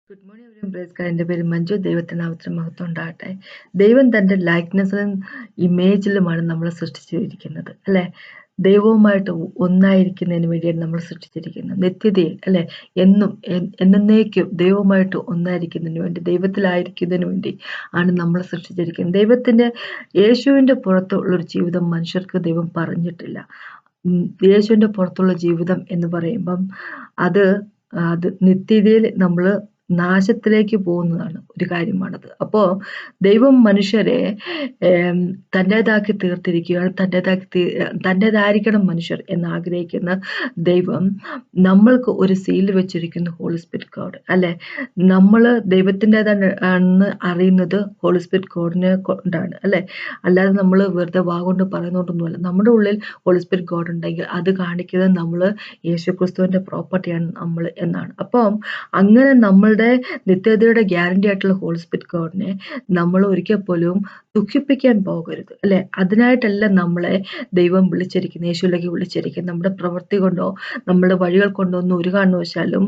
Good morning everyone. Praise God. എൻ്റെ പേര് മഞ്ജു. ദൈവത്തിൻ്റെ നാമത്തിന് മഹത്വം ഉണ്ടാകട്ടെ. ദൈവം തൻ്റെ ലൈക്നെസ്സിലും ഇമേജിലുമാണ് നമ്മളെ സൃഷ്ടിച്ചിരിക്കുന്നത് അല്ലേ. ദൈവവുമായിട്ട് ഒന്നായിരിക്കുന്നതിന് വേണ്ടിയാണ് നമ്മൾ സൃഷ്ടിച്ചിരിക്കുന്നത്. നിത്യതയിൽ അല്ലെ, എന്നും എന്നേക്കും ദൈവവുമായിട്ട് ഒന്നായിരിക്കുന്നതിന് വേണ്ടി, ദൈവത്തിലായിരിക്കുന്നതിന് വേണ്ടി ആണ് നമ്മളെ സൃഷ്ടിച്ചിരിക്കുന്നത്. യേശുവിൻ്റെ പുറത്തുള്ളൊരു ജീവിതം മനുഷ്യർക്ക് ദൈവം പറഞ്ഞിട്ടില്ല. യേശുവിൻ്റെ പുറത്തുള്ള ജീവിതം എന്ന് പറയുമ്പം അത് അത് നിത്യതയിൽ നമ്മൾ നാശത്തിലേക്ക് പോകുന്നതാണ് ഒരു കാര്യമാണത്. അപ്പോൾ ദൈവം മനുഷ്യരെ തൻ്റേതാക്കി തീർത്തിരിക്കുകയാണ്. തൻ്റേതായിരിക്കണം മനുഷ്യർ എന്ന് ആഗ്രഹിക്കുന്ന ദൈവം നമ്മൾക്ക് ഒരു സീൽ വെച്ചിരിക്കുന്നു, ഹോളി സ്പിരിറ്റ് ഗോഡ് അല്ലെ. നമ്മൾ ദൈവത്തിൻ്റെതാണെന്ന് അറിയുന്നത് ഹോളി സ്പിരിറ്റ് ഗോഡിനെ കൊണ്ടാണ് അല്ലെ. അല്ലാതെ നമ്മൾ വെറുതെ വാഗൊണ്ട് പറയുന്നതുകൊണ്ടൊന്നുമല്ല. നമ്മുടെ ഉള്ളിൽ ഹോളി സ്പിരിറ്റ് ഗോഡ് ഉണ്ടെങ്കിൽ അത് കാണിക്കുന്നത് നമ്മൾ യേശുക്രിസ്തുവിൻ്റെ പ്രോപ്പർട്ടിയാണ് നമ്മൾ എന്നാണ്. അപ്പം അങ്ങനെ നമ്മളുടെ നിത്യതയുടെ ഗ്യാരണ്ടി ആയിട്ടുള്ള ഹോളി സ്പിരിറ്റ് ഗോഡിനെ നമ്മൾ ഒരിക്കൽ പോലും ദുഃഖിപ്പിക്കാൻ പോകരുത് അല്ലെ. അതിനായിട്ടല്ല നമ്മളെ ദൈവം വിളിച്ചിരിക്കുന്നത്, യേശുവിലേക്ക് വിളിച്ചിരിക്കുന്നത്. നമ്മുടെ പ്രവൃത്തി കൊണ്ടോ നമ്മുടെ വഴികൾ കൊണ്ടോ ഒന്നും ഒരു കാരണവശാലും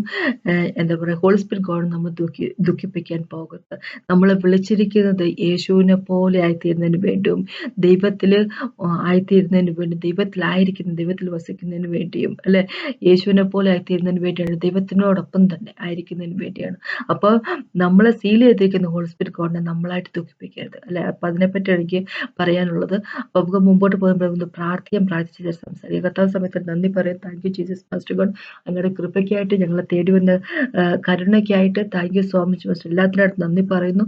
എന്താ പറയുക, ഹോളി സ്പിരിറ്റ് ഗോഡ് നമ്മൾ ദുഃഖിപ്പിക്കാൻ പോകരുത്. നമ്മളെ വിളിച്ചിരിക്കുന്നത് യേശുവിനെ പോലെ ആയിത്തീരുന്നതിന് വേണ്ടിയും, ദൈവത്തിൽ ആയിത്തീരുന്നതിന് വേണ്ടി, ദൈവത്തിൽ വസിക്കുന്നതിന് വേണ്ടിയും അല്ലെ, യേശുവിനെ പോലെ ആയിത്തീരുന്നതിന് വേണ്ടിയാണ്, ദൈവത്തിനോടൊപ്പം തന്നെ ആയിരിക്കുന്നതിന് വേണ്ടിയാണ്. അപ്പോൾ നമ്മളെ സീൽ ചെയ്തിരിക്കുന്ന ഹോളി സ്പിരിറ്റ് ഗോഡിനെ നമ്മളായിട്ട് ദുഃഖിപ്പിക്കരുത് അല്ലെ. അപ്പൊ അതിനെപ്പറ്റി എനിക്ക് പറയാനുള്ളത്. അപ്പൊ നമുക്ക് മുമ്പോട്ട് പോകുമ്പോൾ പ്രാർത്ഥിച്ച് സംസാരിക്കുക. കർത്താവ് സമയത്ത് നന്ദി പറയാം. Thank you Jesus master God. അങ്ങയുടെ കൃപയ്ക്കായിട്ട്, ഞങ്ങളെ തേടി വന്ന കരുണയ്ക്കായിട്ട് thank you so much master. എല്ലാത്തിനായിട്ട് നന്ദി പറയുന്നു.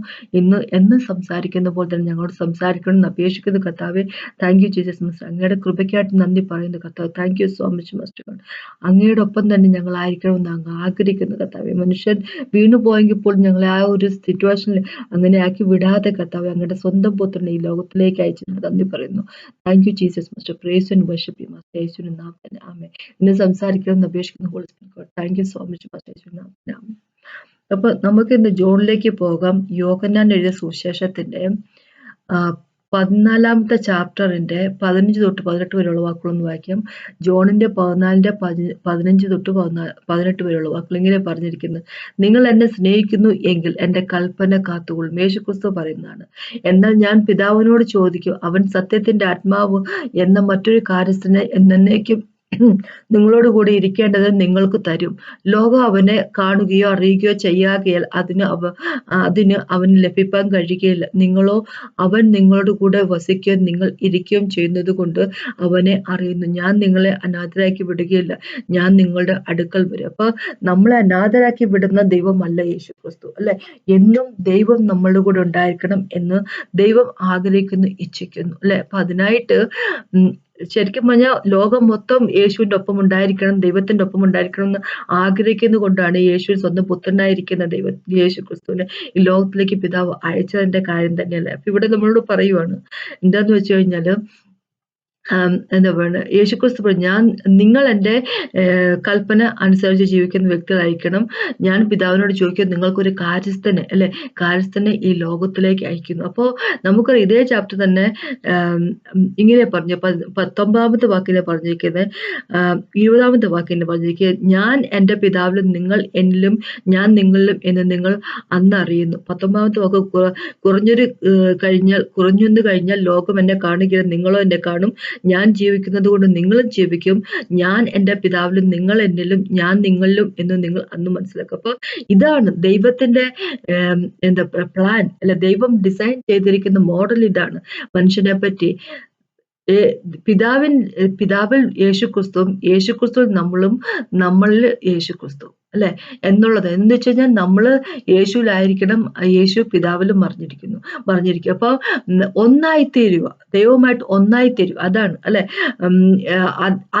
എന്നും സംസാരിക്കുന്ന പോലെ തന്നെ ഞങ്ങളോട് സംസാരിക്കണം എന്ന് അപേക്ഷിക്കുന്നു കർത്താവെ. Thank you Jesus master. അങ്ങയുടെ കൃപയ്ക്കായിട്ട് നന്ദി പറയുന്നു കർത്താവ്. Thank you so much master God. അങ്ങയുടെ ഒപ്പം തന്നെ ഞങ്ങളായിരിക്കണമെന്ന് അങ്ങ് ആഗ്രഹിക്കുന്നു കർത്താവെ. മനുഷ്യൻ വീണു പോയെങ്കിൽ പോലും ഞങ്ങളെ ആ ഒരു സിറ്റുവേഷനിൽ അങ്ങനെ ആക്കി വിടാതെ കർത്താവെ, അങ്ങയുടെ സ്വന്തം പുത്രനെ ഈ ലോകത്തിലേക്ക് അയച്ചു നന്ദി പറയുന്നു. Thank you Jesus master. Praise and worship you master. യേശുവിന്റെ നാമത്തിൽ ആമേൻ. ഇന്ന് സംസാരിക്കണമെന്ന് അപേക്ഷിക്കുന്നു holy spirit god. Thank you so much master. യേശുവിന്റെ നാമത്തിൽ ആമേൻ. അപ്പൊ നമുക്ക് ഇന്ന് ജോണിലേക്ക് പോകാം. യോഹന്നാൻ എഴുതിയ സുവിശേഷത്തിന്റെ 14ാമത്തെ ചാപ്റ്ററിന്റെ 15 തൊട്ട് 18 വരെയുള്ള വാക്കുകളൊന്ന് വായിക്കാം. ജോണിന്റെ 14ന്റെ 15 തൊട്ട് 18 വരെയുള്ള വാക്കുകൾ ഇങ്ങനെ പറഞ്ഞിരിക്കുന്നത്: നിങ്ങൾ എന്നെ സ്നേഹിക്കുന്നു എങ്കിൽ എന്റെ കൽപ്പന കാത്തുകൊള്ളും. യേശുക്രിസ്തു പറയുന്നതാണ്. എന്നാൽ ഞാൻ പിതാവിനോട് ചോദിക്കും, അവൻ സത്യത്തിന്റെ ആത്മാവ് എന്ന മറ്റൊരു കാര്യസ്ഥനെ എന്നേക്കും നിങ്ങളോട് കൂടി ഇരിക്കേണ്ടത് നിങ്ങൾക്ക് തരും. ലോകം അവനെ കാണുകയോ അറിയുകയോ ചെയ്യാകയാൽ അതിന് അവന് ലഭിപ്പാൻ കഴിയുകയില്ല. നിങ്ങളോ അവൻ നിങ്ങളോട് കൂടെ വസിക്കുകയും നിങ്ങൾ ഇരിക്കുകയും ചെയ്യുന്നത് കൊണ്ട് അവനെ അറിയുന്നു. ഞാൻ നിങ്ങളെ അനാഥരാക്കി വിടുകയില്ല, ഞാൻ നിങ്ങളുടെ അടുക്കൽ വരും. അപ്പൊ നമ്മളെ അനാഥരാക്കി വിടുന്ന ദൈവമല്ല യേശുക്രിസ്തു അല്ലെ. എന്നും ദൈവം നമ്മളുടെ കൂടെ ഉണ്ടായിരിക്കണം എന്ന് ദൈവം ആഗ്രഹിക്കുന്നു, ഇച്ഛിക്കുന്നു അല്ലെ. അപ്പൊ അതിനായിട്ട് ശരിക്കും പറഞ്ഞാൽ ലോകം മൊത്തം യേശുവിന്റെ ഒപ്പം ഉണ്ടായിരിക്കണം, ദൈവത്തിന്റെ ഒപ്പം ഉണ്ടായിരിക്കണം എന്ന് ആഗ്രഹിക്കുന്നത് കൊണ്ടാണ് യേശു സ്വന്തം പുത്രനായിരിക്കുന്ന യേശു ക്രിസ്തുവിനെ ഈ ലോകത്തിലേക്ക് പിതാവ് അയച്ചതിന്റെ കാര്യം തന്നെയല്ലേ. അപ്പൊ ഇവിടെ നമ്മളോട് പറയുവാണ് എന്താന്ന് വെച്ച് കഴിഞ്ഞാല്, എന്താ പറയുക, യേശുക്രിസ്തു പറഞ്ഞു, നിങ്ങൾ എൻ്റെ കൽപ്പന അനുസരിച്ച് ജീവിക്കുന്ന വ്യക്തികളായിരിക്കണം. ഞാൻ പിതാവിനോട് ചോദിക്കും, നിങ്ങൾക്കൊരു കാര്യസ്ഥനെ ഈ ലോകത്തിലേക്ക് അയക്കുന്നു. അപ്പോൾ നമുക്കറിയാം ഇതേ ചാപ്റ്റർ തന്നെ ഇങ്ങനെ പറഞ്ഞു, 19ാമത്തെ വാക്കിനെ പറഞ്ഞിരിക്കുന്നത്, 20ാമത്തെ വാക്കിനെ പറഞ്ഞിരിക്കുന്നത്, ഞാൻ എൻ്റെ പിതാവിലും നിങ്ങൾ എന്നിലും ഞാൻ നിങ്ങളിലും എന്ന് നിങ്ങൾ അന്ന് അറിയുന്നു. 19ാമത്തെ വാക്ക് കുറഞ്ഞൊന്ന് കഴിഞ്ഞാൽ ലോകം എന്നെ കാണുകയില്ല, നിങ്ങളോ എന്നെ കാണും. ഞാൻ ജീവിക്കുന്നത് കൊണ്ട് നിങ്ങളും ജീവിക്കും. ഞാൻ എൻ്റെ പിതാവിലും നിങ്ങൾ എന്നിലും ഞാൻ നിങ്ങളിലും എന്ന് നിങ്ങൾ അന്ന് മനസ്സിലാക്കും. അപ്പൊ ഇതാണ് ദൈവത്തിന്റെ എന്താ പ്ലാൻ അല്ലെ. ദൈവം ഡിസൈൻ ചെയ്തിരിക്കുന്ന മോഡൽ ഇതാണ് മനുഷ്യനെ പറ്റി. പിതാവിൽ യേശുക്രിസ്തുവും യേശുക്രിസ്തുവിൽ നമ്മളിൽ യേശുക്രിസ്തു അല്ലെ എന്നുള്ളത്. എന്ന് വെച്ച് കഴിഞ്ഞാൽ നമ്മള് യേശുവിലായിരിക്കണം, യേശു പിതാവിലും പറഞ്ഞിരിക്കും. അപ്പൊ ഒന്നായിത്തീരുക, ദൈവമായിട്ട് ഒന്നായിത്തീരുക, അതാണ് അല്ലെ.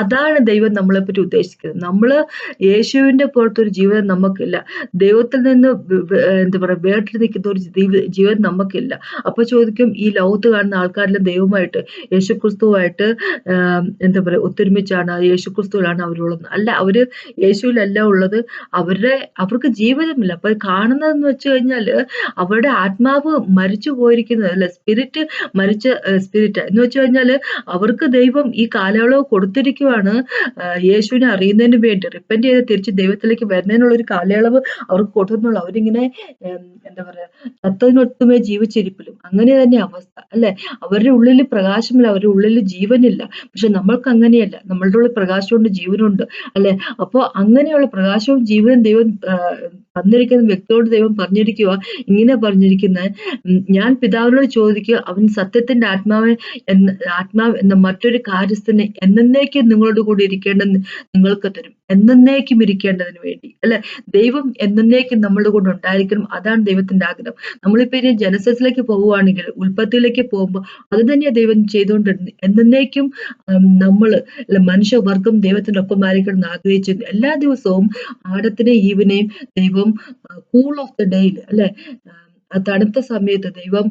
അതാണ് ദൈവം നമ്മളെ പറ്റി ഉദ്ദേശിക്കുന്നത്. നമ്മള് യേശുവിന്റെ പുറത്തൊരു ജീവിതം നമുക്കില്ല. ദൈവത്തിൽ നിന്ന് എന്താ പറയാ വേറിട്ട് നിൽക്കുന്ന ഒരു ജീവിതം നമുക്കില്ല. അപ്പൊ ചോദിക്കും, ഈ ലോകത്ത് കാണുന്ന ആൾക്കാരെല്ലാം ദൈവമായിട്ട് യേശുക്രിസ്തുവായിട്ട് എന്താ പറയാ ഒത്തൊരുമിച്ചാണ്, യേശുക്രിസ്തുവിലാണ് അവരുള്ളത്. അല്ല, അവര് യേശുവിലല്ല ഉള്ളത്, അവർക്ക് ജീവിതമില്ല. അപ്പൊ കാണുന്നതെന്ന് വെച്ച് കഴിഞ്ഞാല് അവരുടെ ആത്മാവ് മരിച്ചു പോയിരിക്കുന്നത് അല്ലെ, സ്പിരിറ്റ് മരിച്ച സ്പിരിറ്റ് എന്ന് വെച്ച് കഴിഞ്ഞാല് അവർക്ക് ദൈവം ഈ കാലയളവ് കൊടുത്തിരിക്കുവാണ് യേശുവിനെ അറിയുന്നതിന് വേണ്ടി റിപ്പന്റ് ചെയ്ത് തിരിച്ച് ദൈവത്തിലേക്ക് വരുന്നതിനുള്ള ഒരു കാലയളവ് അവർക്ക് കൊടുക്കുന്നുള്ളൂ. അവരിങ്ങനെ എന്താ പറയാ, ചത്തതിനൊട്ടുമേ ജീവിച്ചിരിപ്പിലും അങ്ങനെ തന്നെ അവസ്ഥ അല്ലെ. അവരുടെ ഉള്ളിൽ പ്രകാശമില്ല, അവരുടെ ഉള്ളിൽ ജീവനില്ല. പക്ഷെ നമ്മൾക്ക് അങ്ങനെയല്ല, നമ്മളുടെ ഉള്ളിൽ പ്രകാശമുണ്ട്, ജീവനുണ്ട് അല്ലെ. അപ്പൊ അങ്ങനെയുള്ള പ്രകാശവും ജീവനും ദൈവം തന്നിരിക്കുന്ന വ്യക്തിയോട് ദൈവം പറഞ്ഞിരിക്കുക, ഇങ്ങനെ പറഞ്ഞിരിക്കുന്നത്, ഞാൻ പിതാവിനോട് ചോദിക്കുക, അവൻ സത്യത്തിന്റെ ആത്മാവ് എന്ന മറ്റൊരു കാര്യസ്ഥനെ എന്നേക്കും നിങ്ങളോട് കൂടി ഇരിക്കേണ്ടെന്ന് നിങ്ങൾക്ക് തരും. എന്നേക്കും ഇരിക്കേണ്ടതിന് വേണ്ടി അല്ലെ. ദൈവം എന്നേക്കും നമ്മളുടെ കൂടെ ഉണ്ടായിരിക്കണം. അതാണ് ദൈവത്തിന്റെ ആഗ്രഹം. നമ്മളിപ്പോ ഇനി ജനസസിലേക്ക് പോവുകയാണെങ്കിൽ, ഉൽപ്പത്തിയിലേക്ക് പോകുമ്പോൾ അത് തന്നെയാ ദൈവം ചെയ്തുകൊണ്ടിരുന്നത്. എന്നേക്കും നമ്മള് മനുഷ്യവർഗം ദൈവത്തിന്റെ ഒപ്പമായിരിക്കണം എന്ന് ആഗ്രഹിച്ചിരുന്നു. എല്ലാ ദിവസവും ആദത്തിനെയും ഈവിനെയും ദൈവം കൂൾ ഓഫ് ദ ഡേയിൽ അല്ലെ, തണുത്ത സമയത്ത് ദൈവം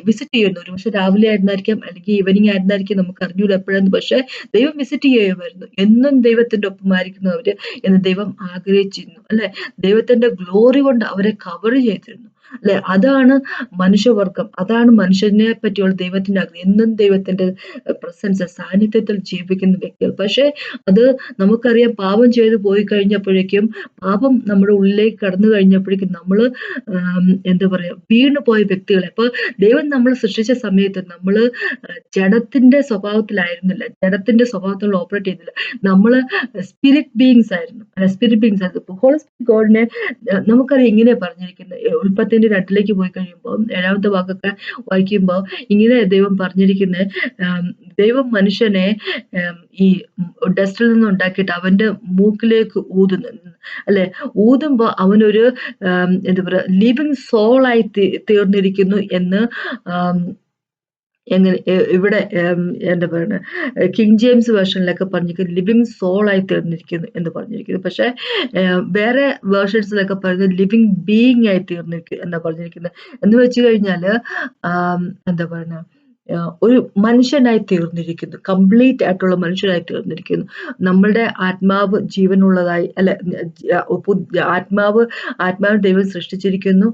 വിസിറ്റ് ചെയ്യുന്നു. ഒരു പക്ഷെ രാവിലെ ആയിരുന്നായിരിക്കാം, അല്ലെങ്കിൽ ഈവനിങ് ആയിരുന്നായിരിക്കും, നമുക്ക് അറിഞ്ഞൂടെ എപ്പോഴെന്ന്. പക്ഷെ ദൈവം വിസിറ്റ് ചെയ്യുമായിരുന്നു. എന്നും ദൈവത്തിന്റെ ഒപ്പമായിരിക്കുന്നു അവര് എന്ന് ദൈവം ആഗ്രഹിച്ചിരുന്നു അല്ലെ. ദൈവത്തിന്റെ ഗ്ലോറി കൊണ്ട് അവരെ കവർ ചെയ്തിരുന്നു അല്ലെ. അതാണ് മനുഷ്യവർഗം, അതാണ് മനുഷ്യനെ പറ്റിയുള്ള ദൈവത്തിന്റെ ആഗ്രഹം. എന്നും ദൈവത്തിന്റെ പ്രസൻസ്, സാന്നിധ്യത്തിൽ ജീവിക്കുന്ന വ്യക്തികൾ. പക്ഷെ അത് നമുക്കറിയാം, പാപം ചെയ്തു പോയി കഴിഞ്ഞപ്പോഴേക്കും, പാപം നമ്മുടെ ഉള്ളിലേക്ക് കടന്നു കഴിഞ്ഞപ്പോഴേക്കും നമ്മള് എന്താ പറയാ, വീണു പോയ വ്യക്തികളെ. അപ്പൊ ദൈവം നമ്മൾ സൃഷ്ടിച്ച സമയത്ത് നമ്മള് ജഡത്തിന്റെ സ്വഭാവത്തിലായിരുന്നില്ല, ജഡത്തിന്റെ സ്വഭാവത്തിൽ ഓപ്പറേറ്റ് ചെയ്തില്ല. നമ്മള് സ്പിരിറ്റ് ബീയിങ്സ് ആയിരുന്നു. സ്പിരിറ്റ് ബീയിങ്സ് ആയിരുന്നു. ഹോളി സ്പിരിറ്റ് ഗോഡിനെ നമുക്കറിയാം ഇങ്ങനെ പറഞ്ഞിരിക്കുന്നത്. ഉൽപ്പത്തിന്റെ 2 പോയി കഴിയുമ്പോൾ 7ാമത്തെ വാക്കൊക്കെ വായിക്കുമ്പോൾ ഇങ്ങനെ ദൈവം പറഞ്ഞിരിക്കുന്നത്, ദൈവം മനുഷ്യനെ ഈ ഡസ്റ്റിൽ നിന്ന് ഉണ്ടാക്കിയിട്ട് അവന്റെ മൂക്കിലേക്ക് ഊതുന്നു അല്ലെ. ഊതുമ്പോ അവനൊരു എന്താ പറയാ, ലിവിങ് സോളായി തീർന്നിരിക്കുന്നു എന്ന് എങ്ങനെ ഇവിടെ എന്താ പറയുന്നത്, കിങ് ജെയിംസ് വേർഷനിലൊക്കെ പറഞ്ഞിരിക്കുന്നത് ലിവിങ് സോൾ ആയി തീർന്നിരിക്കുന്നു എന്ന് പറഞ്ഞിരിക്കുന്നു. പക്ഷെ വേറെ വേർഷൻസിലൊക്കെ പറയുന്നത് ലിവിങ് ബീയിങ് ആയി തീർന്നിരിക്കുന്നു എന്നാ പറഞ്ഞിരിക്കുന്നത്. എന്ന് വെച്ച് കഴിഞ്ഞാല് എന്താ പറയുന്നത്, ഒരു മനുഷ്യനായി തീർന്നിരിക്കുന്നു, കംപ്ലീറ്റ് ആയിട്ടുള്ള മനുഷ്യനായി തീർന്നിരിക്കുന്നു. നമ്മളുടെ ആത്മാവ് ജീവനുള്ളതായി അല്ലെ, ആത്മാവ് ദൈവം സൃഷ്ടിച്ചിരിക്കുന്നു.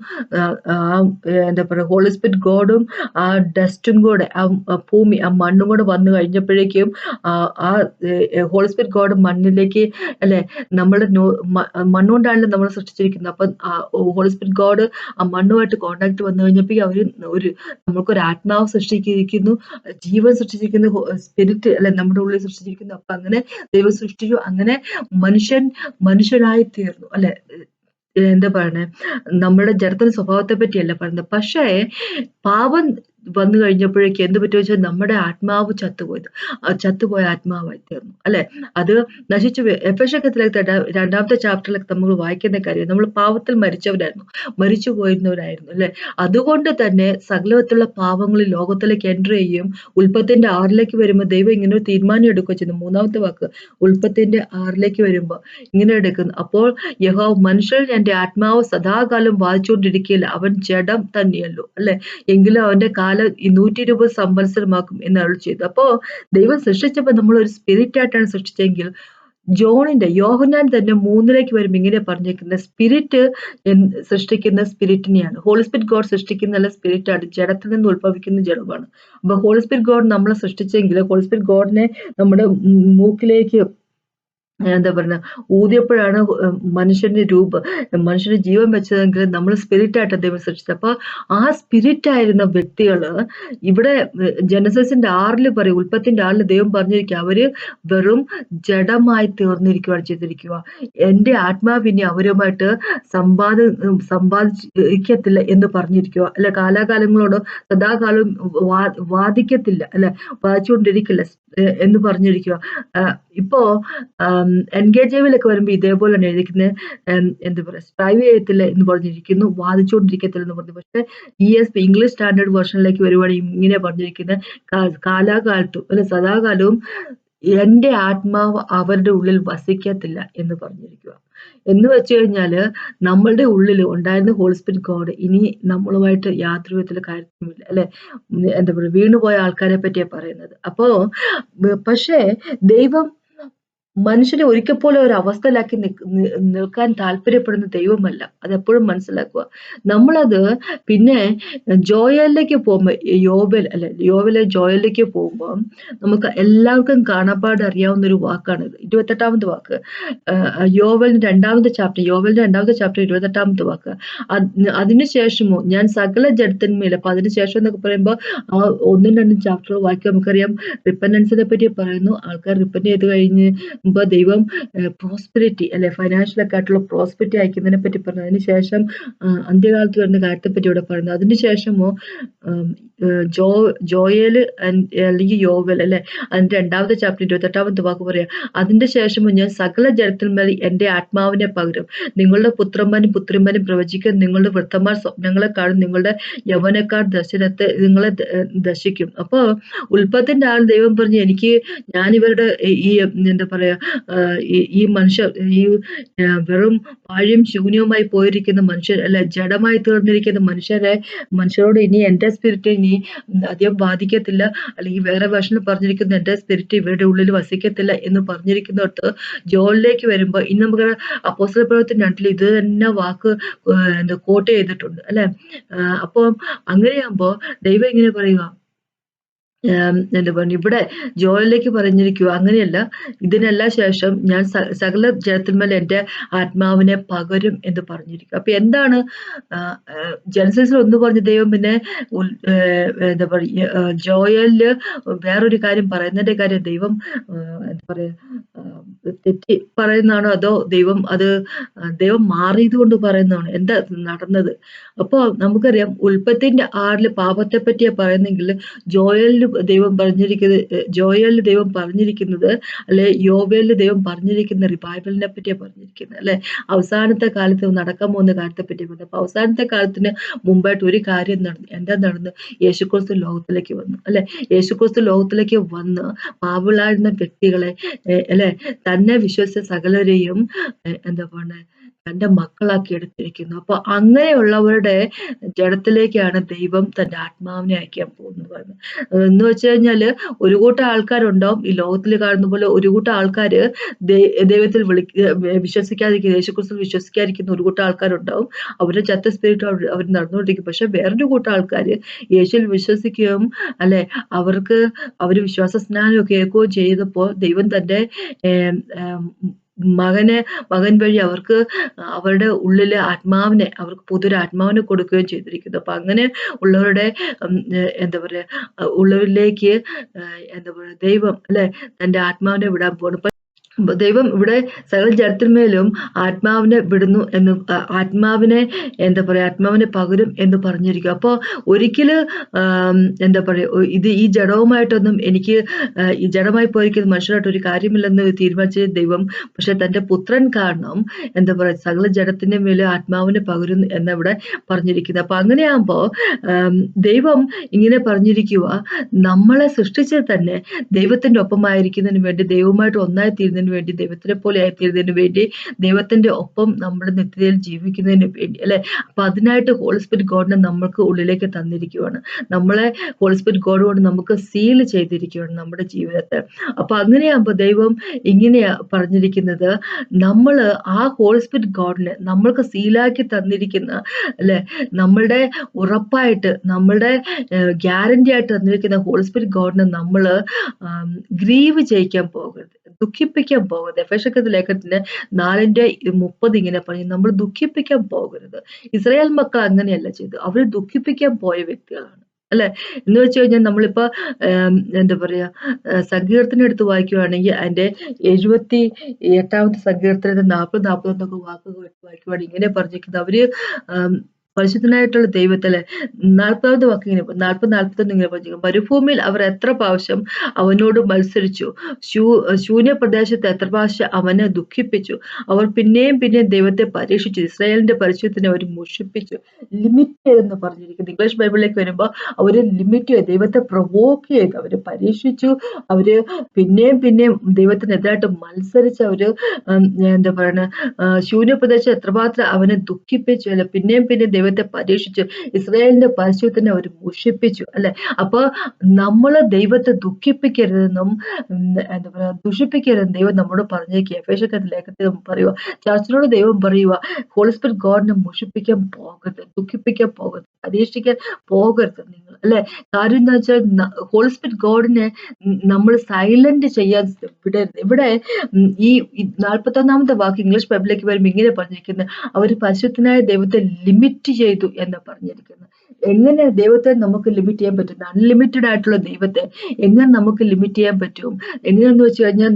എന്താ പറയുക, ഹോളി സ്പിരിറ്റ് ഗോഡും ആ ഡസ്റ്റും കൂടെ, ആ ഭൂമി, ആ മണ്ണും കൂടെ വന്നു കഴിഞ്ഞപ്പോഴേക്കും ആ ഹോളി സ്പിരിറ്റ് ഗോഡ് മണ്ണിലേക്ക് അല്ലെ, നമ്മുടെ മണ്ണുകൊണ്ടാണല്ലോ നമ്മൾ സൃഷ്ടിച്ചിരിക്കുന്നത്. അപ്പൊ ഹോളി സ്പിരിറ്റ് ഗോഡ് ആ മണ്ണുമായിട്ട് കോണ്ടാക്ട് വന്നു കഴിഞ്ഞപ്പോ അവര് നമുക്കൊരു ആത്മാവ് സൃഷ്ടിച്ചിരിക്കുന്നു, ജീവൻ സൃഷ്ടിച്ചിരിക്കുന്നു, സ്പിരിറ്റ് അല്ലെ നമ്മുടെ ഉള്ളിൽ സൃഷ്ടിച്ചിരിക്കുന്നു. അപ്പൊ അങ്ങനെ ദൈവം സൃഷ്ടിച്ചു. അങ്ങനെ മനുഷ്യനായി തീർന്നു അല്ലെ. എന്താ പറയണേ, നമ്മുടെ ജഡത്തിന്റെ സ്വഭാവത്തെ പറ്റിയല്ല പറയുന്നത്. പക്ഷേ പാപം വന്നു കഴിഞ്ഞപ്പോഴേക്ക് എന്ത് പറ്റുമെന്ന് വെച്ചാൽ നമ്മുടെ ആത്മാവ് ചത്തുപോയ ആത്മാവായി തീർന്നു അല്ലെ. അത് നശിച്ചു. എഫെസ്യർക്കെതിരെ 2ാമത്തെ ചാപ്റ്ററിലൊക്കെ നമ്മൾ വായിക്കുന്ന കാര്യം, നമ്മൾ പാപത്തിൽ മരിച്ചു പോയിരുന്നവരായിരുന്നു അല്ലെ. അതുകൊണ്ട് തന്നെ സകലത്തിലുള്ള പാപങ്ങളിൽ ലോകത്തിലേക്ക് എൻ്റർ ചെയ്യും. ഉൽപ്പത്തിന്റെ 6ലേക്ക് വരുമ്പോൾ ദൈവം ഇങ്ങനെ ഒരു തീരുമാനം എടുക്കുക ചെയ്യുന്നു. 3ാമത്തെ വാക്ക് ഉൽപ്പത്തിന്റെ 6ലേക്ക് വരുമ്പോൾ ഇങ്ങനെ എടുക്കുന്നു, അപ്പോൾ യഹോവ മനുഷ്യൻ എന്റെ ആത്മാവ് സദാകാലം വാദിച്ചുകൊണ്ടിരിക്കുകയില്ല, അവൻ ജഡം തന്നെയല്ലോ അല്ലെ, എങ്കിലും അവന്റെ കാലം 120 സംവത്സരമാക്കും എന്ന് അരുളി ചെയ്തു. അപ്പോ ദൈവം സൃഷ്ടിച്ചപ്പോൾ നമ്മൾ ഒരു സ്പിരിറ്റ് ആയിട്ടാണ് സൃഷ്ടിച്ചെങ്കിൽ, യോഹന്നാൻ തന്നെ 3ലേക്ക് വരുമ്പോൾ ഇങ്ങനെ പറഞ്ഞേക്കുന്നത്, സ്പിരിറ്റ് സൃഷ്ടിക്കുന്ന സ്പിരിറ്റിനെയാണ്. ഹോളി സ്പിരിറ്റ് ഗോഡ് സൃഷ്ടിക്കുന്ന സ്പിരിറ്റ് ആണ്, ജഡത്തിൽ നിന്ന് ഉത്ഭവിക്കുന്ന ജഡമാണ്. അപ്പൊ ഹോളി സ്പിരിറ്റ് ഗോഡ് നമ്മളെ സൃഷ്ടിച്ചെങ്കിൽ, ഹോളി സ്പിരിറ്റ് ഗോഡിനെ നമ്മുടെ മൂക്കിലേക്ക് എന്താ പറയുക ഊതിയപ്പോഴാണ് മനുഷ്യന് ജീവൻ വെച്ചതെങ്കിൽ നമ്മൾ സ്പിരിറ്റ് ആയിട്ട് ദൈവം സൃഷ്ടിച്ചത്. അപ്പൊ ആ സ്പിരിറ്റ് ആയിരുന്ന വ്യക്തികള് ഇവിടെ ജനസസിന്റെ 6 പറയും, ഉൽപ്പത്തിന്റെ 6 ദൈവം പറഞ്ഞിരിക്കുക, അവര് വെറും ജഡമായി തീർന്നിരിക്കുകയാണ് ചെയ്തിരിക്കുക. എന്റെ ആത്മാവിനെ അവരുമായിട്ട് സമ്പാദിക്കത്തില്ല എന്ന് പറഞ്ഞിരിക്കുക അല്ലെ. കാലാകാലങ്ങളോട് സദാകാലം വാദിക്കത്തില്ല അല്ലെ, വാദിച്ചുകൊണ്ടിരിക്കില്ല എന്ന് പറഞ്ഞിരിക്കുക. ഇപ്പോ എൻഗേജേബിലൊക്കെ വരുമ്പോൾ ഇതേപോലെ തന്നെ എഴുതിക്കുന്നത്, എന്താ പറയുക, സ്ട്രൈവ് ചെയ്യത്തില്ല എന്ന് പറഞ്ഞിരിക്കുന്നു, വാദിച്ചുകൊണ്ടിരിക്കത്തില്ല എന്ന് പറഞ്ഞു. പക്ഷെ ESV ഇംഗ്ലീഷ് സ്റ്റാൻഡേർഡ് വേർഷനിലേക്ക് വരുവാണെങ്കിൽ ഇങ്ങനെ പറഞ്ഞിരിക്കുന്നത്, കാലാകാലത്തും അല്ലെ സദാകാലവും എന്റെ ആത്മാവ് അവരുടെ ഉള്ളിൽ വസിക്കത്തില്ല എന്ന് പറഞ്ഞിരിക്കുക. എന്ന് വെച്ച് കഴിഞ്ഞാല് നമ്മളുടെ ഉള്ളിൽ ഉണ്ടായിരുന്ന ഹോളി സ്പിരിറ്റ് ഗോഡ് ഇനി നമ്മളുമായിട്ട് യാതൊരു വിധത്തിലുള്ള കാര്യത്തിലുമില്ല അല്ലെ. എന്താ പറയുക, വീണുപോയ ആൾക്കാരെ പറ്റിയാ പറയുന്നത്. അപ്പോ പക്ഷേ ദൈവം മനുഷ്യനെ ഒരിക്കൽ പോലും ഒരു അവസ്ഥയിലാക്കി നിൽക്കാൻ താല്പര്യപ്പെടുന്ന ദൈവമല്ല. അതെപ്പോഴും മനസ്സിലാക്കുക. നമ്മളത് പിന്നെ ജോയലിലേക്ക് പോകുമ്പോ ജോയലിലേക്ക് പോകുമ്പം നമുക്ക് എല്ലാവർക്കും കാണാപ്പാടെ അറിയാവുന്ന ഒരു വാക്കാണിത്. 28ാമത്തെ വാക്ക്. യോവേലിന്റെ 2ാമത്തെ ചാപ്റ്റർ 28ാമത്തെ വാക്ക്. അതിനുശേഷമോ ഞാൻ സകല ജഡത്തിന്മേൽ, അപ്പൊ അതിനുശേഷം എന്നൊക്കെ പറയുമ്പോ ആ 1ഉം 2ഉം ചാപ്റ്ററുകൾ വായിക്കാൻ നമുക്കറിയാം റിപ്പന്റൻസിനെ പറ്റി പറയുന്നു. ആൾക്കാർ റിപ്പന്റ് ചെയ്ത് കഴിഞ്ഞ് ദൈവം പ്രോസ്പെരിറ്റി അല്ലെ, ഫൈനാൻഷ്യലൊക്കെ ആയിട്ടുള്ള പ്രോസ്പെരിറ്റി അയക്കുന്നതിനെ പറ്റി പറഞ്ഞു. അതിനുശേഷം അന്ത്യകാലത്ത് വരുന്ന കാര്യത്തെ പറ്റി ഇവിടെ പറയുന്നു. അതിനുശേഷമോ ജോയേല് അല്ലെങ്കിൽ യോവൽ അല്ലെ, അതിന്റെ 2ാമത്തെ ചാപ്റ്റർ 28ാമത്തെ വാക്ക് പറയാം. അതിന്റെ ശേഷമോ ഞാൻ സകല ജഡത്തിന്മേൽ എന്റെ ആത്മാവിനെ പകരും. നിങ്ങളുടെ പുത്രന്മാരും പുത്രിമാരും പ്രവചിക്കാൻ, നിങ്ങളുടെ വൃദ്ധന്മാർ സ്വപ്നങ്ങളെ കാണും, നിങ്ങളുടെ യൗവനക്കാർ ദർശനത്തെ നിങ്ങളെ ദർശിക്കും. അപ്പൊ ഉൽപ്പത്തിന്റെ ആൾ ദൈവം പറഞ്ഞു, ഞാനിവരുടെ ഈ എന്താ പറയാ ഈ മനുഷ്യർ, ഈ വെറും പാഴും ശൂന്യവുമായി പോയിരിക്കുന്ന മനുഷ്യർ അല്ലെ, ജഡമായി തീർന്നിരിക്കുന്ന മനുഷ്യരോട് ഇനി എന്റെ സ്പിരിറ്റ് ഇനി അധികം ബാധിക്കത്തില്ല, അല്ലെങ്കിൽ വേറെ വേർഷനിൽ പറഞ്ഞിരിക്കുന്ന എന്റെ സ്പിരിറ്റ് ഇവരുടെ ഉള്ളിൽ വസിക്കത്തില്ല എന്ന് പറഞ്ഞിരിക്കുന്നിടത്ത് ജോലിലേക്ക് വരുമ്പോ ഇന്ന് നമുക്ക് അപ്പോസ്തല പ്രവർത്തനം 2 ഇത് തന്നെ വാക്ക് കോട്ട് ചെയ്തിട്ടുണ്ട് അല്ലെ. അപ്പൊ അങ്ങനെയാകുമ്പോ ദൈവം ഇങ്ങനെ പറയുക, എന്താ പറഞ്ഞു ഇവിടെ ജോയലിലേക്ക് പറഞ്ഞിരിക്കുക, അങ്ങനെയല്ല, ഇതിനെല്ലാം ശേഷം ഞാൻ സകല ജനത്തിന്മേൽ എന്റെ ആത്മാവിനെ പകരും എന്ന് പറഞ്ഞിരിക്കും. അപ്പൊ എന്താണ് ജനസിൽ ഒന്ന് പറഞ്ഞ ദൈവം പിന്നെ എന്താ പറയുക ജോയലില് വേറൊരു കാര്യം പറയുന്നതിന്റെ കാര്യം ദൈവം എന്താ പറയാ തെറ്റി പറയുന്നതാണോ, അതോ ദൈവം മാറിയത് കൊണ്ട് പറയുന്നതാണോ, എന്താ നടന്നത്? അപ്പൊ നമുക്കറിയാം ഉൽപ്പത്തിന്റെ 6 പാപത്തെ പറ്റിയാ പറയുന്നെങ്കിൽ ജോയലിന് ദൈവം പറഞ്ഞിരിക്കുന്നത് അല്ലെ, യോവേലിന് ദൈവം പറഞ്ഞിരിക്കുന്ന റിവൈവലിനെ പറ്റിയാ പറഞ്ഞിരിക്കുന്നത് അല്ലെ, അവസാനത്തെ കാലത്ത് നടക്കാൻ പോകുന്ന കാര്യത്തെ പറ്റി പറഞ്ഞു. അപ്പൊ അവസാനത്തെ കാലത്തിന് മുമ്പായിട്ട് ഒരു കാര്യം നടന്നു? യേശുക്രിസ്തു ലോകത്തിലേക്ക് വന്നു അല്ലെ. യേശുക്രിസ്തു ലോകത്തിലേക്ക് വന്ന് പാപികളായിരുന്ന വ്യക്തികളെ അല്ലെ, തന്നെ വിശ്വസിച്ച സകലരെയും എന്താ പറയുക തന്റെ മക്കളാക്കി എടുത്തിരിക്കുന്നു. അപ്പൊ അങ്ങനെയുള്ളവരുടെ ജഡത്തിലേക്കാണ് ദൈവം തന്റെ ആത്മാവിനെ അയക്കാൻ പോകുന്നത്. എന്ന് വെച്ച് കഴിഞ്ഞാല് ഒരു കൂട്ടം ആൾക്കാരുണ്ടാവും ഈ ലോകത്തിൽ കാണുന്ന പോലെ, ഒരു കൂട്ടം ആൾക്കാര് ദൈവത്തിൽ വിശ്വസിക്കാതിരിക്കുന്ന, യേശുക്രിസ്തു വിശ്വസിക്കാതിരിക്കുന്ന ഒരു കൂട്ടം ആൾക്കാരുണ്ടാവും. അവരുടെ ചത്ത സ്പിരിറ്റ് അവർ നടന്നുകൊണ്ടിരിക്കും. പക്ഷെ വേറൊരു കൂട്ടം ആൾക്കാര് യേശുവിൽ വിശ്വസിക്കുകയും അല്ലെ, അവര് വിശ്വാസ സ്നാനമൊക്കെ ഏൽക്കുകയും ചെയ്തപ്പോൾ ദൈവം തന്റെ മകൻ വഴി അവർക്ക് അവരുടെ ഉള്ളിലെ ആത്മാവിനെ, അവർക്ക് പുതിയൊരു ആത്മാവിനെ കൊടുക്കുകയും ചെയ്തിരിക്കുന്നു. അപ്പൊ അങ്ങനെ ഉള്ളവരുടെ എന്താ പറയാ ഉള്ളവരിലേക്ക് എന്താ പറയാ ദൈവം അല്ലെ തന്റെ ആത്മാവിനെ വിടാൻ പോകണം. ദൈവം ഇവിടെ സകല ജഡത്തിന്മേലും ആത്മാവിനെ വിടുന്നു എന്ന്, ആത്മാവിനെ പകരും എന്ന് പറഞ്ഞിരിക്കും. അപ്പൊ ഒരിക്കല് എന്താ പറയാ ഈ ജഡവുമായിട്ടൊന്നും എനിക്ക് ഈ ജഡമായി പോയിരിക്കുന്ന മനുഷ്യരായിട്ട് ഒരു കാര്യമില്ലെന്ന് തീരുമാനിച്ച ദൈവം, പക്ഷെ തന്റെ പുത്രൻ കാരണം എന്താ പറയാ സകല ജഡത്തിന്റെ മേലെ ആത്മാവിനെ പകരുന്നു എന്നിവിടെ പറഞ്ഞിരിക്കുന്നത്. അപ്പൊ അങ്ങനെയാകുമ്പോ ദൈവം ഇങ്ങനെ പറഞ്ഞിരിക്കുക, നമ്മളെ സൃഷ്ടിച്ചത് തന്നെ ദൈവത്തിന്റെ ഒപ്പമായിരിക്കുന്നതിന് വേണ്ടി, ദൈവവുമായിട്ട് ഒന്നായി തീരുന്നതിന് വേണ്ടി, ദൈവത്തിനെ പോലെ ആയിത്തീരുന്നതിന് വേണ്ടി, ദൈവത്തിന്റെ ഒപ്പം നമ്മുടെ നിത്യതയിൽ ജീവിക്കുന്നതിന് വേണ്ടി അല്ലെ. അപ്പൊ അതിനായിട്ട് ഹോളി സ്പിരിറ്റ് ഗോഡിനെ നമ്മൾക്ക് ഉള്ളിലേക്ക് തന്നിരിക്കുകയാണ്. നമ്മളെ ഹോളി സ്പിരിറ്റ് ഗോഡ് കൊണ്ട് നമുക്ക് സീൽ ചെയ്തിരിക്കുകയാണ് നമ്മുടെ ജീവിതത്തെ. അപ്പൊ അങ്ങനെയാകുമ്പോ ദൈവം ഇങ്ങനെയാ പറഞ്ഞിരിക്കുന്നത്, നമ്മള് ആ ഹോളി സ്പിരിറ്റ് ഗോഡിനെ നമ്മൾക്ക് സീലാക്കി തന്നിരിക്കുന്ന അല്ലെ, നമ്മളുടെ ഉറപ്പായിട്ട് നമ്മളുടെ ഗ്യാരണ്ടി ആയിട്ട് തന്നിരിക്കുന്ന ഹോളി സ്പിരിറ്റ് ഗോഡിനെ നമ്മള് ഗ്രീവ് ചെയ്യിക്കാൻ പോകരുത്, ദുഃഖിപ്പിക്കാൻ പോകരുത്. എഫേസ്യർക്ക് ലേഖനത്തിന് 4:30 ഇങ്ങനെ പറഞ്ഞു, നമ്മൾ ദുഃഖിപ്പിക്കാൻ പോകരുത്. ഇസ്രായേൽ മക്കൾ അങ്ങനെയല്ല ചെയ്തു, അവര് ദുഃഖിപ്പിക്കാൻ പോയ വ്യക്തികളാണ് അല്ലെ. എന്ന് വെച്ച് കഴിഞ്ഞാൽ നമ്മളിപ്പോ എന്താ പറയാ സങ്കീർത്തനം എടുത്ത് വായിക്കുവാണെങ്കിൽ അതിന്റെ 78ാമത്തെ സങ്കീർത്തനത്തിന്റെ 40-41 വാക്കുകൾ എടുത്ത് വായിക്കുവാണെങ്കിൽ ഇങ്ങനെ പറഞ്ഞിരിക്കുന്നത്, അവര് പരിശുദ്ധനായിട്ടുള്ള ദൈവത്തിലെ 40ാമത്തെ വാക്ക് ഇങ്ങനെ 40-41 ഇങ്ങനെ പറഞ്ഞു, മരുഭൂമിയിൽ അവർ എത്ര പ്രാവശ്യം അവനോട് മത്സരിച്ചു, ശൂന്യ പ്രദേശത്ത് എത്ര പ്രാവശ്യം അവനെ ദുഃഖിപ്പിച്ചു. അവർ പിന്നെയും ദൈവത്തെ പരീക്ഷിച്ചു, ഇസ്രായേലിന്റെ പരിശുദ്ധനെ അവർ മുഷിപ്പിച്ചു. ലിമിറ്റ് ചെയ്തെന്ന് പറഞ്ഞിരിക്കുന്നു. ഇംഗ്ലീഷ് ബൈബിളിലേക്ക് വരുമ്പോൾ അവര് ലിമിറ്റ് ചെയ്ത് ദൈവത്തെ പ്രൊവോക്ക് ചെയ്ത് അവര് പരീക്ഷിച്ചു. അവര് പിന്നെയും ദൈവത്തിനെതിരായിട്ട് മത്സരിച്ച് അവര് എന്താ പറയണ ശൂന്യ പ്രദേശം എത്രമാത്രം അവനെ ദുഃഖിപ്പിച്ചു അല്ലെ, പിന്നെയും ദൈവത്തെ പരീക്ഷിച്ചു. ഇസ്രായേലിന്റെ പരിശുദ്ധനെ അവർ മുഷിപ്പിച്ചു അല്ലെ. അപ്പൊ നമ്മള് ദൈവത്തെ ദുഃഖിപ്പിക്കരുതെന്നും എന്താ പറയാ ദുഷിപ്പിക്കരുതെന്നും ദൈവം നമ്മോട് പറഞ്ഞേക്കുക. എഫേസ്യർ ലേഖനത്തിൽ പറയുക, ചർച്ചിനോട് ദൈവം പറയുക, ഹോളി സ്പിരിറ്റ് ഗോഡിനെ മുഷിപ്പിക്കാൻ പോകരുത്, ദുഃഖിപ്പിക്കാൻ പോകരുത്, പരീക്ഷിക്കാൻ പോകരുത് നിങ്ങൾ അല്ലെ. കാര്യം എന്താ വെച്ചാൽ ഹോളി സ്പിരിറ്റ് ഗോഡിനെ നമ്മൾ സൈലന്റ് ചെയ്യാൻ വിടരുത്. ഇവിടെ ഈ 41ാമത്തെ വാക്ക് ഇംഗ്ലീഷ് ബൈബിളിലേക്ക് വരുമ്പോൾ ഇങ്ങനെ പറഞ്ഞിരിക്കുന്നത്, അവർ പരിശുദ്ധനായ ദൈവത്തെ ലിമിറ്റ് ചെയ്തു എന്ന് പറഞ്ഞിരിക്കുന്നത്. എങ്ങനെ ദൈവത്തെ നമുക്ക് ലിമിറ്റ് ചെയ്യാൻ പറ്റും? അൺലിമിറ്റഡ് ആയിട്ടുള്ള ദൈവത്തെ എങ്ങനെ നമുക്ക് ലിമിറ്റ് ചെയ്യാൻ പറ്റും? എങ്ങനെയെന്ന് വെച്ച് കഴിഞ്ഞാൽ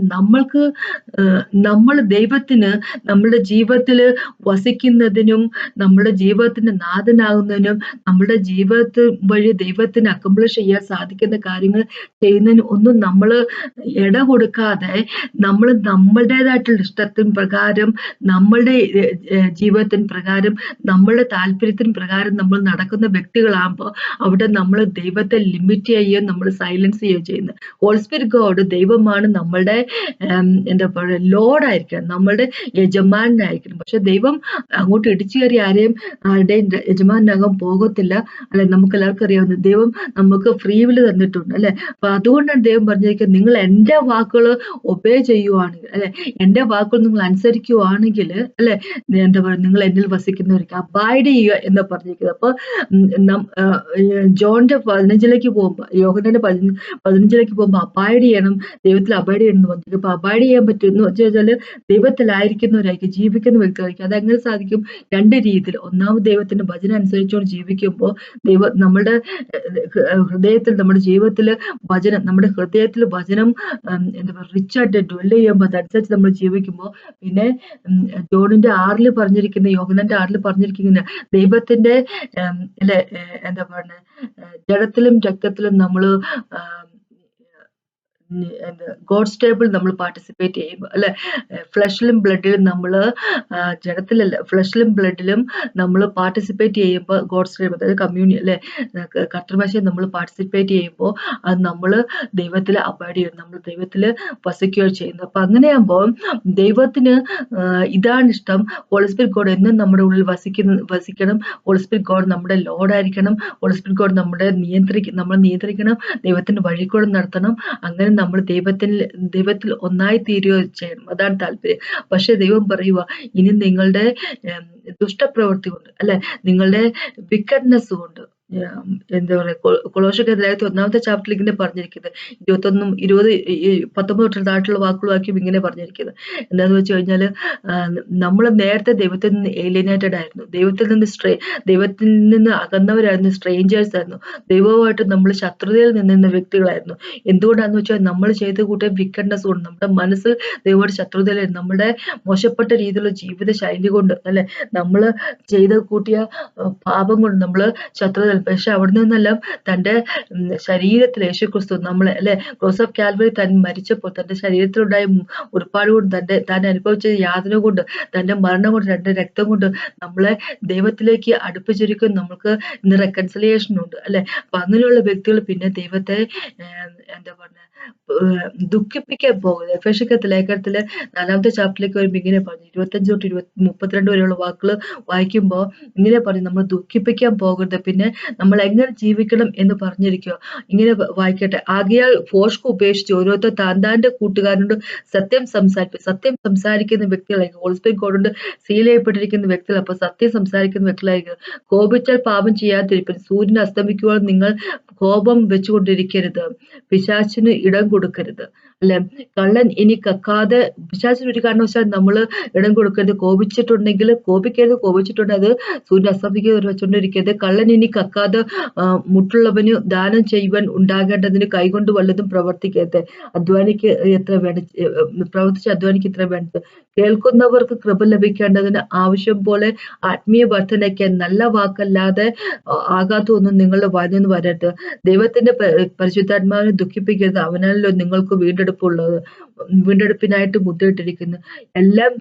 നമ്മൾ ദൈവത്തിന് നമ്മുടെ ജീവിതത്തിൽ വസിക്കുന്നതിനും നമ്മുടെ ജീവിതത്തിന്റെ നാഥനാകുന്നതിനും നമ്മുടെ ജീവിതത്തിൽ വഴി ദൈവത്തിന് അക്കംപ്ലിഷ് ചെയ്യാൻ സാധിക്കുന്ന കാര്യങ്ങൾ ചെയ്യുന്നതിനും ഒന്നും നമ്മൾ ഇട കൊടുക്കാതെ നമ്മൾ നമ്മുടേതായിട്ടുള്ള ഇഷ്ടത്തിന് പ്രകാരം നമ്മളുടെ ജീവിതത്തിന് പ്രകാരം നമ്മളുടെ താല്പര്യത്തിന് പ്രകാരം നമ്മൾ നടക്കുന്ന വ്യക്തികളാകുമ്പോൾ അവിടെ നമ്മൾ ദൈവത്തെ ലിമിറ്റ് ചെയ്യുകയും നമ്മൾ സൈലൻസ് ചെയ്യുകയും ചെയ്യുന്നത്. ഹോളി സ്പിരിറ്റ് ഗോഡ് ദൈവമാണ് നമ്മളുടെ എന്താ പറയുക ലോഡായിരിക്കണം, നമ്മളുടെ യജമാനായിരിക്കണം. പക്ഷെ ദൈവം അങ്ങോട്ട് ഇടിച്ചു കയറി ആരുടെയും യജമാനാകാൻ പോകത്തില്ല അല്ലെ. നമുക്ക് എല്ലാവർക്കും അറിയാവുന്ന ദൈവം നമുക്ക് ഫ്രീ വില് തന്നിട്ടുണ്ട് അല്ലെ. അപ്പൊ അതുകൊണ്ടാണ് ദൈവം പറഞ്ഞിരിക്കുന്നത്, നിങ്ങൾ എൻ്റെ വാക്കുകൾ ഒബേ ചെയ്യുവാണെങ്കിൽ അല്ലെ, എൻ്റെ വാക്കുകൾ നിങ്ങൾ അനുസരിക്കുവാണെങ്കിൽ അല്ലെ, എന്താ പറയുക, നിങ്ങൾ എന്നിൽ വസിക്കുന്നവർക്ക് അബൈഡ് ചെയ്യുക എന്ന് പറഞ്ഞിരിക്കുന്നത്. അപ്പൊ ജോണിന്റെ 15ലേക്ക് പോകുമ്പോ, യോഹന്നാന്റെ 15ലേക്ക് പോകുമ്പോ അബൈഡ് ചെയ്യണം, ദൈവത്തിൽ അബൈഡ് ചെയ്യണം എന്ന് പറഞ്ഞിരിക്കും. അപ്പൊ അബൈഡ് ചെയ്യാൻ പറ്റും എന്ന് വെച്ചാൽ ദൈവത്തിലായിരിക്കുന്നവരായിരിക്കും, ജീവിക്കുന്ന വ്യക്തികളായിരിക്കും. അതെങ്ങനെ സാധിക്കും? രണ്ട് രീതിയിൽ. ഒന്നാമത് ദൈവത്തിന്റെ വചനം അനുസരിച്ചുകൊണ്ട് ജീവിക്കുമ്പോൾ ദൈവം നമ്മുടെ ഹൃദയത്തിൽ, നമ്മുടെ ജീവിതത്തിൽ വചനം, നമ്മുടെ ഹൃദയത്തിൽ വചനം എന്താ പറയുക റിച്ചായിട്ട് ഡ്വെൽ ചെയ്യുമ്പോൾ അതനുസരിച്ച് നമ്മൾ ജീവിക്കുമ്പോൾ, പിന്നെ ജോണിന്റെ 6 പറഞ്ഞിരിക്കുന്ന, യോഹന്നാന്റെ 6 പറഞ്ഞിരിക്കുന്ന ദൈവത്തിന്റെ അല്ലെ എന്താ പറയുക ജഡത്തിലും രക്തത്തിലും നമ്മള് ഗോഡ്സ് ടേബിൾ നമ്മൾ പാർട്ടിസിപ്പേറ്റ് ചെയ്യുമ്പോൾ അല്ലെ, ഫ്ലഷിലും ബ്ലഡിലും നമ്മൾ ജഡത്തിലല്ല ഫ്ലഷിലും ബ്ലഡിലും നമ്മൾ പാർട്ടിസിപ്പേറ്റ് ചെയ്യുമ്പോൾ ഗോഡ്സ് ടേബിൾ, അതായത് കമ്മ്യൂണിയൻ അല്ലെ, കർത്തൃമേശയിൽ നമ്മൾ പാർട്ടിസിപ്പേറ്റ് ചെയ്യുമ്പോൾ അത് നമ്മൾ ദൈവത്തിൽ അബൈഡ് ചെയ്യും, നമ്മൾ ദൈവത്തിൽ വസിക്കുകയോ ചെയ്യുന്നു. അപ്പൊ അങ്ങനെയാകുമ്പോൾ ദൈവത്തിന് ഇതാണ് ഇഷ്ടം. ഹോളി സ്പിരിറ്റ് ഗോഡ് എന്നും നമ്മുടെ ഉള്ളിൽ വസിക്കണം. ഹോളി സ്പിരിറ്റ് ഗോഡ് നമ്മുടെ ലോഡായിരിക്കണം. ഹോളി സ്പിരിറ്റ് ഗോഡ് നമ്മൾ നിയന്ത്രിക്കണം, ദൈവത്തിന്റെ വഴി കൂടെ നടത്തണം. അങ്ങനെ നമ്മൾ ദൈവത്തിൽ ഒന്നായി തീരുകയോ ചെയ്യണം. അതാണ് താല്പര്യം. പക്ഷെ ദൈവം പറയുക, ഇനി നിങ്ങളുടെ ദുഷ്ടപ്രവൃത്തി കൊണ്ട് അല്ലെ, നിങ്ങളുടെ വിക്കറ്റ്നെസ് കൊണ്ട്, എന്താ പറയുക, കൊളോസ്യർ 1 ചാപ്റ്ററിൽ ഇങ്ങനെ പറഞ്ഞിരിക്കുന്നത്, 21, 20, 19 തൊട്ടുള്ള വാക്കുകളാക്കിയും ഇങ്ങനെ പറഞ്ഞിരിക്കുന്നത്. എന്താന്ന് വെച്ച് കഴിഞ്ഞാല് നമ്മൾ നേരത്തെ ദൈവത്തിൽ നിന്ന് ഏലിയനേറ്റഡ് ആയിരുന്നു, ദൈവത്തിൽ നിന്ന് അകന്നവരായിരുന്നു, സ്ട്രേഞ്ചേഴ്സ് ആയിരുന്നു, ദൈവവുമായിട്ട് നമ്മൾ ശത്രുതയിൽ നിന്നിരുന്ന വ്യക്തികളായിരുന്നു. എന്തുകൊണ്ടാന്ന് വെച്ചാൽ നമ്മൾ ചെയ്ത കൂട്ടിയ വിക്കറ്റ്നെസ് കൊണ്ട്, നമ്മുടെ മനസ്സിൽ ദൈവമായിട്ട് ശത്രുതയിലായിരുന്നു, നമ്മുടെ മോശപ്പെട്ട രീതിയിലുള്ള ജീവിത ശൈലി കൊണ്ട് അല്ലെ, നമ്മൾ ചെയ്ത കൂട്ടിയ പാപം കൊണ്ട് നമ്മൾ ശത്രുത. പക്ഷെ അവിടെ നിന്നെല്ലാം തന്റെ ശരീരത്തിൽ യേശുക്രിസ്തു നമ്മളെ അല്ലെ, ക്രോസ് ഓഫ് കാൽവറി താൻ മരിച്ചപ്പോൾ തന്റെ ശരീരത്തിലുണ്ടായ ഒരുപാട് കൊണ്ട്, താൻ അനുഭവിച്ച യാതന കൊണ്ട്, തന്റെ മരണം കൊണ്ട്, തന്റെ രക്തം കൊണ്ട് നമ്മളെ ദൈവത്തിലേക്ക് അടുപ്പിച്ചിരിക്കും. നമുക്ക് ഇന്ന് റെക്കൺസിലിയേഷൻ ഉണ്ട് അല്ലെ. അപ്പൊ അങ്ങനെയുള്ള വ്യക്തികൾ പിന്നെ ദൈവത്തെ എന്താ പറഞ്ഞ ദുഃഖിപ്പിക്കാൻ പോകുന്നത്. എഫേസ്യർ ലേഖനത്തില് 4 ചാപ്റ്ററിലേക്ക് വരുമ്പോൾ ഇങ്ങനെ പറഞ്ഞു, 25 തൊട്ട് 32 വരെയുള്ള വാക്കുകൾ വായിക്കുമ്പോൾ ഇങ്ങനെ പറയും, നമ്മൾ ദുഃഖിപ്പിക്കാൻ പോകരുത്. പിന്നെ നമ്മൾ എങ്ങനെ ജീവിക്കണം എന്ന് പറഞ്ഞിരിക്കുക. ഇങ്ങനെ വായിക്കട്ടെ, ആകയാൽ ഫോഷ്ക്ക് ഉപേക്ഷിച്ച് ഓരോരുത്തർ താന്താന്റെ കൂട്ടുകാരനോട് സത്യം സംസാരിക്കുന്ന വ്യക്തികളായിരിക്കും. ഹോളി സ്പിരിറ്റ് ഗോഡ് സീൽ ചെയ്യപ്പെട്ടിരിക്കുന്ന വ്യക്തികൾ. അപ്പൊ സത്യം സംസാരിക്കുന്ന വ്യക്തികളായിരിക്കും. കോപിച്ചാൽ പാപം ചെയ്യാതിരിപ്പൻ, സൂര്യൻ അസ്തമിക്കുവാൻ നിങ്ങൾ കോപം വെച്ചുകൊണ്ടിരിക്കരുത്, പിശാചിന് ഇടം കൊടുക്കരുത് അല്ലെ. കള്ളൻ ഇനി കക്കാതെ, പിശാചിന് ഒരു കാരണവശാൽ നമ്മൾ ഇടം കൊടുക്കരുത്. കോപിച്ചിട്ടുണ്ടെങ്കിൽ അത് സൂര്യൻ അസ്തമിക്കുക വെച്ചുകൊണ്ടിരിക്കരുത്. കള്ളൻ ഇനി കക്കാതെ മുട്ടുള്ളവന് ദാനം ചെയ്യുവാൻ ഉണ്ടാകേണ്ടതിന് കൈകൊണ്ട് വല്ലതും പ്രവർത്തിക്കരുത്. പ്രവർത്തിച്ച് അധ്വാനിക്ക് ഇത്ര വേണ്ടത്. കേൾക്കുന്നവർക്ക് കൃപ ലഭിക്കേണ്ടതിന് ആവശ്യം പോലെ ആത്മീയ വർധനയ്ക്ക് നല്ല വാക്കല്ലാതെ ആകാത്തതൊന്നും നിങ്ങളുടെ വായിൽ നിന്ന് വരരുത്. ദൈവത്തിന്റെ പരിശുദ്ധാത്മാവിനെ ദുഃഖിപ്പിക്കരുത്, അവനാണല്ലോ നിങ്ങൾക്ക് വീണ്ടെടുപ്പുള്ളത്. വീണ്ടെടുപ്പിനായിട്ട് മുദ്രയിട്ടിരിക്കുന്നു. എല്ലാം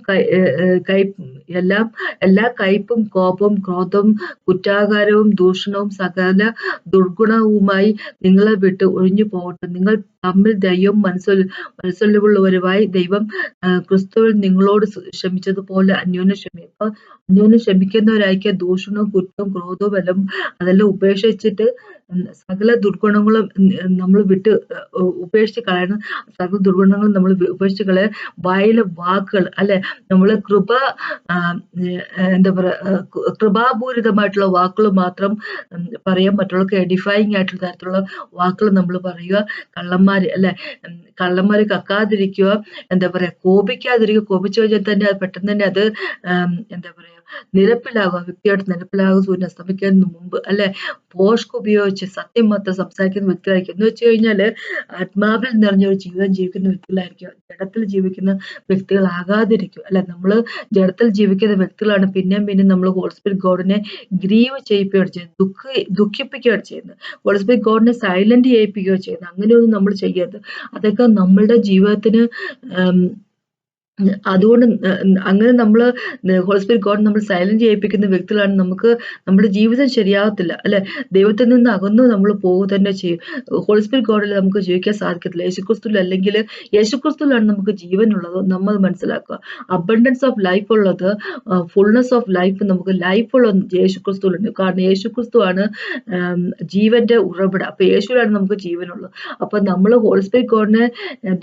എല്ലാം എല്ലാ കയ്പും കോപവും ക്രോധവും കുറ്റാകാരവും ദൂഷണവും സകല ദുർഗുണവുമായി നിങ്ങളെ വിട്ട് ഒഴിഞ്ഞു പോകട്ടെ. നിങ്ങൾ തമ്മിൽ ദയയും മനസ്സൊലിവുള്ളവരുമായി ദൈവം ക്രിസ്തുവിൽ നിങ്ങളോട് ക്ഷമിച്ചതുപോലെ അന്യോന്യം ക്ഷമിക്കുക. അപ്പൊ അന്യോന്യം ക്ഷമിക്കുന്നവരായിരിക്കുക. ദൂഷണവും കുറ്റവും ക്രോധവും അതെല്ലാം ഉപേക്ഷിച്ചിട്ട് സകല ദുർഗുണങ്ങളും നമ്മൾ വിട്ട് ഉപേക്ഷിച്ച് കളയണം. സകല ദുർഗുണങ്ങളും നമ്മൾ ഉപേക്ഷിച്ച് കളയാൻ വായിലെ വാക്കുകൾ അല്ലെ, നമ്മള് എന്താ പറയാ കൃപാപൂരിതമായിട്ടുള്ള വാക്കുകൾ മാത്രം പറയാൻ, മറ്റുള്ളവർക്ക് എഡിഫൈങ് ആയിട്ടുള്ള തരത്തിലുള്ള വാക്കുകൾ നമ്മൾ പറയുക. കള്ളന്മാര് അല്ലെ, കള്ളന്മാര് കക്കാതിരിക്കുക, എന്താ പറയാ കോപിക്കാതിരിക്കുക. കോപിച്ചു കഴിഞ്ഞാൽ തന്നെ അത് പെട്ടെന്ന് തന്നെ അത് എന്താ പറയാ നിരപ്പിലാകുക, വ്യക്തിയായിട്ട് നിരപ്പിലാകുക സൂര്യൻ അസ്തമിക്കുന്നതിന് മുമ്പ് അല്ലെ. പോഷ്ക് ഉപയോഗിച്ച് സത്യം മാത്രം സംസാരിക്കുന്ന വ്യക്തികളായിരിക്കും. എന്ന് വെച്ച് കഴിഞ്ഞാല് ആത്മാവിൽ നിറഞ്ഞൊരു ജീവിതം ജീവിക്കുന്ന വ്യക്തികളായിരിക്കും. ജഡത്തിൽ ജീവിക്കുന്ന വ്യക്തികളാകാതിരിക്കും അല്ലെ. നമ്മള് ജഡത്തിൽ ജീവിക്കുന്ന വ്യക്തികളാണ് പിന്നെയും നമ്മൾ ഹോളി സ്പിരിറ്റ് ഗോഡിനെ ഗ്രീവ് ചെയ്യിപ്പിക്കുകയാണ് ചെയ്യുന്നത്, ദുഃഖിപ്പിക്കുകയാണ് ചെയ്യുന്നത്. ഹോളി സ്പിരിറ്റ് ഗോഡിനെ സൈലന്റ് ചെയ്യിപ്പിക്കുകയാണ് ചെയ്യുന്നത്. അങ്ങനെയൊന്നും നമ്മൾ ചെയ്യരുത്. അതൊക്കെ നമ്മളുടെ ജീവിതത്തിന് അതുകൊണ്ട് അങ്ങനെ നമ്മള് ഹോളി സ്പിരിറ്റ് ഗോഡ് നമ്മൾ സൈലന്റ് ചെയ്യിപ്പിക്കുന്ന വ്യക്തികളാണ് നമുക്ക് നമ്മുടെ ജീവിതം ശരിയാവത്തില്ല അല്ലെ. ദൈവത്തിൽ നിന്ന് അകന്നു നമ്മൾ പോവുക തന്നെ ചെയ്യും. ഹോളി സ്പിരിറ്റ് ഗോഡിൽ നമുക്ക് ജീവിക്കാൻ സാധിക്കത്തില്ല. യേശുക്രിസ്തുവിൽ അല്ലെങ്കിൽ യേശുക്രിസ്തുവിലാണ് നമുക്ക് ജീവനുള്ളത് നമ്മൾ മനസ്സിലാക്കുക. അബണ്ടൻസ് ഓഫ് ലൈഫ് ഉള്ളത്, ഫുൾനെസ് ഓഫ് ലൈഫ്, നമുക്ക് ലൈഫ് ഉള്ളത് യേശുക്രിസ്തുവിലുണ്ട്. കാരണം യേശുക്രിസ്തുവാണ് ജീവന്റെ ഉറവിടം. അപ്പൊ യേശുവിലാണ് നമുക്ക് ജീവനുള്ളത്. അപ്പൊ നമ്മൾ ഹോളി സ്പിരിറ്റ് ഗോഡിനെ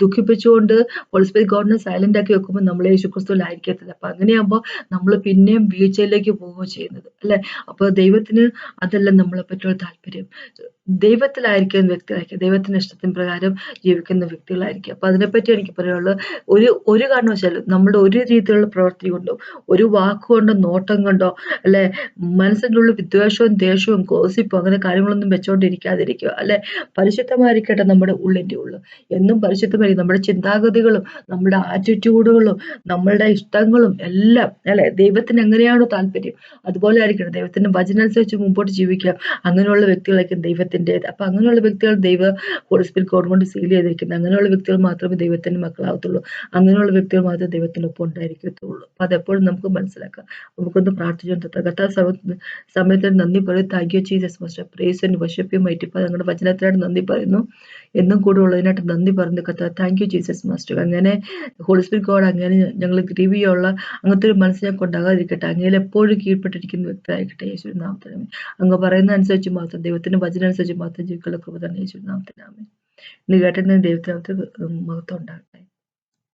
ദുഃഖിപ്പിച്ചുകൊണ്ട് ഹോളി സ്പിരിറ്റ് ഗോഡിനെ സൈലന്റ് ആക്കി വെക്കുമ്പോൾ നമ്മൾ യേശുക്രിസ്തുവിലായിരിക്കത്തില്ല. അപ്പൊ അങ്ങനെയാകുമ്പോൾ നമ്മൾ പിന്നെയും വീഴ്ചയിലേക്ക് പോവുക ചെയ്യുന്നത് അല്ലെ. അപ്പൊ ദൈവത്തിന് അതല്ല നമ്മളെ പറ്റിയുള്ള താല്പര്യം. ദൈവത്തിലായിരിക്കുന്ന വ്യക്തികളായിരിക്കും, ദൈവത്തിന്റെ ഇഷ്ടത്തിന് പ്രകാരം ജീവിക്കുന്ന വ്യക്തികളായിരിക്കും. അപ്പൊ അതിനെപ്പറ്റി എനിക്ക് പറയാനുള്ളത്, ഒരു കാരണവശാലും നമ്മുടെ ഒരു രീതിയിലുള്ള പ്രവൃത്തി കൊണ്ടോ ഒരു വാക്കുകൊണ്ടോ നോട്ടം കൊണ്ടോ അല്ലെ മനസ്സിൻ്റെ ഉള്ളിൽ വിദ്വേഷവും ദേഷ്യവും ഗോസിപ്പും അങ്ങനെ കാര്യങ്ങളൊന്നും വെച്ചോണ്ടിരിക്കാതിരിക്കുക അല്ലെ. പരിശുദ്ധമായിരിക്കട്ടെ നമ്മുടെ ഉള്ളിൻ്റെ ഉള്ളിൽ എന്നും പരിശുദ്ധമായിരിക്കും. നമ്മുടെ ചിന്താഗതികളും നമ്മുടെ ആറ്റിറ്റ്യൂഡുകളും നമ്മളുടെ ഇഷ്ടങ്ങളും എല്ലാം അല്ലെ ദൈവത്തിന് എങ്ങനെയാണോ താല്പര്യം അതുപോലെ ആയിരിക്കണം. ദൈവത്തിന്റെ വചനം അനുസരിച്ച് മുമ്പോട്ട് ജീവിക്കാം. അങ്ങനെയുള്ള വ്യക്തികളായിരിക്കും ദൈവത്തിൻ്റെത്. അപ്പൊ അങ്ങനെയുള്ള വ്യക്തികൾ ഹോളി സ്പിരിറ്റ് ഗോഡ് കൊണ്ട് സീൽ ചെയ്തിരിക്കുന്നത്. അങ്ങനെയുള്ള വ്യക്തികൾ മാത്രമേ ദൈവത്തിന്റെ മക്കളാവത്തുള്ളൂ. അങ്ങനെയുള്ള വ്യക്തികൾ മാത്രമേ ദൈവത്തിനൊപ്പം ഉണ്ടായിരിക്കത്തുള്ളൂ. അപ്പൊ അതെപ്പോഴും നമുക്ക് മനസ്സിലാക്കാം. നമുക്കൊന്ന് പ്രാർത്ഥിച്ചുകൊണ്ട് കർത്താവ് സമയത്തിന് നന്ദി പറയും. Thank you Jesus master. Praise and worship you mighty father. ഞങ്ങളുടെ വചനത്തിനായിട്ട് നന്ദി പറയുന്നു. എന്നും കൂടെ ഉള്ളതിനായിട്ട് നന്ദി പറഞ്ഞു കർത്താവ്. Thank you Jesus master. അങ്ങനെ ഹോളി സ്പിരിറ്റ് ഗോഡ് അങ്ങനെ ഞങ്ങൾ ഗ്രീവ് ചെയ്യാനുള്ള അങ്ങനത്തെ ഒരു മനസ്സ് ഞങ്ങൾക്ക് ഉണ്ടാകാതിരിക്കട്ടെ. അങ്ങനെ എപ്പോഴും കീഴ്പ്പെട്ടിരിക്കുന്ന വ്യക്തിയായിരിക്കട്ടെ യേശുവിൻ നാമത്തിൽ. അങ്ങ് പറയുന്ന അനുസരിച്ച് മാത്രം, ദൈവത്തിന്റെ വചനം അനുസരിച്ച് മാത്രം ജീവിക്കാനുള്ള കൃപ തന്നെ യേശുവിൻ നാമത്തിൽ. ഇന്ന് കേട്ടതിന് ദൈവത്തിനകത്ത് മഹത്വം ഉണ്ടാകട്ടെ.